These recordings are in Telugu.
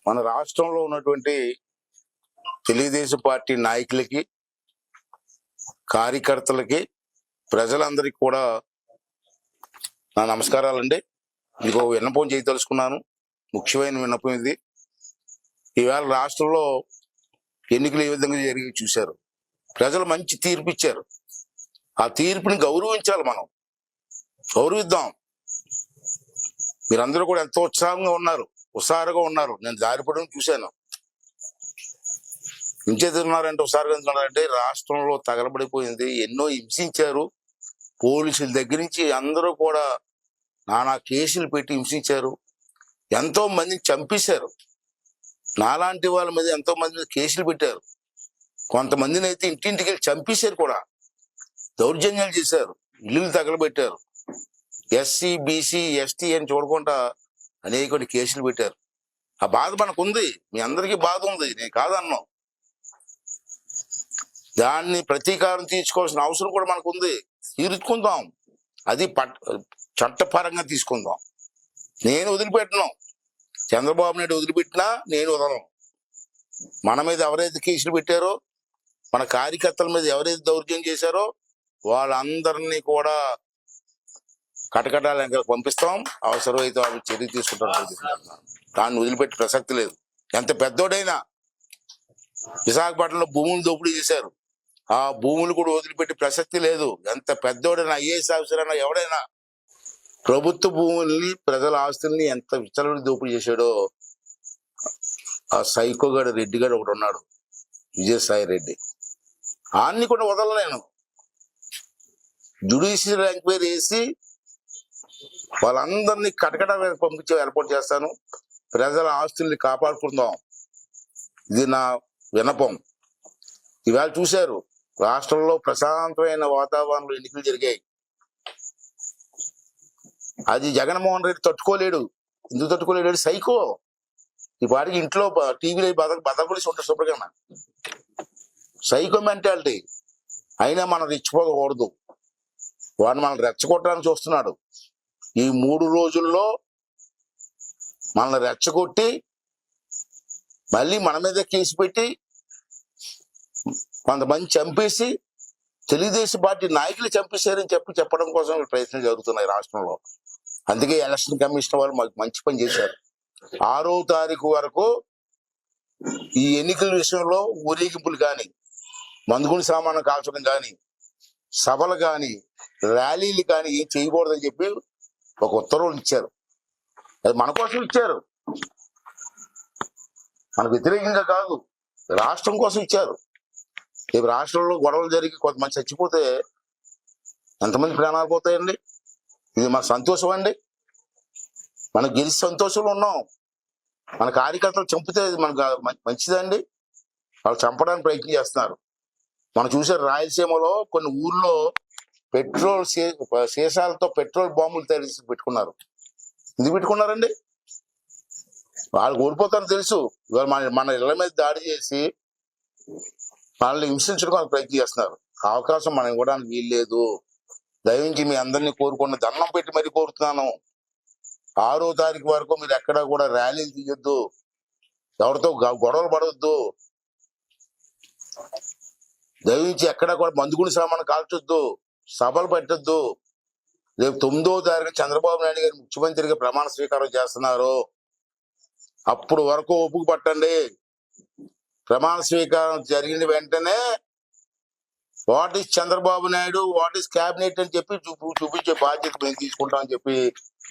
మన రాష్ట్రంలో ఉన్నటువంటి తెలుగుదేశం పార్టీ నాయకులకి, కార్యకర్తలకి, ప్రజలందరికీ కూడా నా నమస్కారాలండి. ఇంకో విన్నపం చేయదలుచుకున్నాను. ముఖ్యమైన విన్నపం ఇది. ఈవేళ రాష్ట్రంలో ఎన్నికలు ఏ విధంగా జరిగి చూశారు. ప్రజలు మంచి తీర్పు ఇచ్చారు. ఆ తీర్పుని గౌరవించాలి. మనం గౌరవిద్దాం. మీరందరూ కూడా ఎంతో ఉత్సాహంగా ఉన్నారు, హుషారుగా ఉన్నారు. నేను దారిపడడం చూశాను. ఇంచేతున్నారంటే హుషారుగా ఎందుకున్నారంటే రాష్ట్రంలో తగలబడిపోయింది. ఎన్నో హింసించారు. పోలీసుల దగ్గర నుంచి అందరూ కూడా నానా కేసులు పెట్టి హింసించారు. ఎంతో మందిని చంపేశారు. నాలాంటి వాళ్ళ మీద ఎంతో మంది మీద కేసులు పెట్టారు. కొంతమందిని అయితే ఇంటింటికి వెళ్ళి చంపేశారు కూడా. దౌర్జన్యాలు చేశారు, ఇల్లులు తగలబెట్టారు. ఎస్సీ, బీసీ, ఎస్టీ అని చూడకుండా అనేక కేసులు పెట్టారు. ఆ బాధ మనకు ఉంది. మీ అందరికీ బాధ ఉంది, నేను కాదన్నాం. దాన్ని ప్రతీకారం తీర్చుకోవాల్సిన అవసరం కూడా మనకు ఉంది. తీర్చుకుందాం. అది చట్టపరంగా తీసుకుందాం. నేను వదిలిపెట్టను. చంద్రబాబు నాయుడు వదిలిపెట్టినా నేను వదలను. మన మీద ఎవరైతే కేసులు పెట్టారో, మన కార్యకర్తల మీద ఎవరైతే దౌర్జన్యం చేశారో వాళ్ళందరినీ కూడా కటకటాల పంపిస్తాం. అవసరమైతే వాళ్ళు చర్య తీసుకుంటాం. దాన్ని వదిలిపెట్టే ప్రసక్తి లేదు. ఎంత పెద్దోడైనా. విశాఖపట్నంలో భూములు దోపిడీ చేశారు. ఆ భూములు కూడా వదిలిపెట్టే ప్రసక్తి లేదు. ఎంత పెద్దోడైనా, ఐఏఎస్ ఆఫీసర్ అయినా, ఎవడైనా ప్రభుత్వ భూముల్ని, ప్రజల ఆస్తుల్ని ఎంత విచ్చలవిడి దోపిడీ చేశాడో ఆ సైకోగాడు రెడ్డిగాడు ఒకడు ఉన్నాడు, విజయసాయి రెడ్డి. ఆన్ని కూడా వదలలేను. జ్యుడిషియల్ ఎంక్వైరీ వేసి వాళ్ళందరినీ కటకట పంపించే ఏర్పాటు చేస్తాను. ప్రజల ఆస్తుల్ని కాపాడుకుందాం. ఇది నా విన్నపం. ఇవాళ చూశారు, రాష్ట్రంలో ప్రశాంతమైన వాతావరణంలో ఎన్నికలు జరిగాయి. అది జగన్మోహన్ రెడ్డి తట్టుకోలేడు. ఎందుకు తట్టుకోలేడు? సైకో. ఈ పాటికి ఇంట్లో టీవీలో బదపలిసి ఉంటారు శుభ్రంగా. Psycho mentality. అయినా మనం రెచ్చిపోకూడదు. వాడు మనం రెచ్చగొట్టడానికి చూస్తున్నాడు. ఈ 3 రోజుల్లో మనల్ని రెచ్చగొట్టి మళ్ళీ మన మీద కేసు పెట్టి కొంతమంది చంపేసి తెలుగుదేశం పార్టీ నాయకులు చంపేశారని చెప్పడం కోసం ప్రయత్నం జరుగుతున్నాయి రాష్ట్రంలో. అందుకే ఎలక్షన్ కమిషన్ వాళ్ళు మాకు మంచి పని చేశారు. 6వ తారీఖు వరకు ఈ ఎన్నికల విషయంలో ఊరేగింపులు కానీ, మందుగుండు సామాను కాల్చడం కానీ, సభలు కానీ, ర్యాలీలు కానీ ఏం చేయకూడదని చెప్పి ఒక ఉత్తర్వులు ఇచ్చారు. అది మన కోసం ఇచ్చారు, మనకు వ్యతిరేకంగా కాదు. రాష్ట్రం కోసం ఇచ్చారు. రేపు రాష్ట్రంలో గొడవలు జరిగి కొంతమంది చచ్చిపోతే ఎంతమంది ప్రాణాలు పోతాయండి? ఇది మన సంతోషం అండి. మనం గెలిచి సంతోషంలో ఉన్నాం. మన కార్యకర్తలు చంపితే మనకు మంచిదండి. వాళ్ళు చంపడానికి ప్రయత్నం చేస్తున్నారు. మనం చూసారు, రాయలసీమలో కొన్ని ఊర్లో పెట్రోల్ సీసాలతో పెట్రోల్ బాంబులు తయారు చేసి పెట్టుకున్నారు. ఎందుకు పెట్టుకున్నారండి? వాళ్ళు ఓడిపోతారని తెలుసు. ఇవాళ మన ఇళ్ల మీద దాడి చేసి వాళ్ళని హింసించడానికి ప్రయత్నం చేస్తున్నారు. అవకాశం మనం ఇవ్వడానికి వీల్లేదు. దయవించి మీ అందరినీ కోరుకున్న దండం పెట్టి మరీ కోరుతున్నాను. 6వ తారీఖు వరకు మీరు ఎక్కడా కూడా ర్యాలీలు తీయొద్దు, ఎవరితో గొడవలు పడవద్దు. దయవించి ఎక్కడా కూడా మందుగుండు సామాను కాల్చొద్దు, సభలు పెట్టొద్దు. రేపు 9వ తారీఖు చంద్రబాబు నాయుడు గారు ముఖ్యమంత్రిగా ప్రమాణ స్వీకారం చేస్తున్నారు. అప్పుడు వరకు ఓపిక పట్టండి. ప్రమాణ స్వీకారం జరిగిన వెంటనే what is Chandrababu Naidu, what is cabinet అని చెప్పి చూపించే బాధ్యత మేము తీసుకుంటామని చెప్పి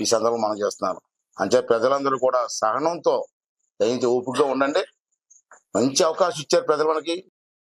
ఈ సందర్భం మనం చేస్తున్నాను. అంటే ప్రజలందరూ కూడా సహనంతో దయించి ఓపికగా ఉండండి. మంచి అవకాశం ఇచ్చారు ప్రజలు మనకి.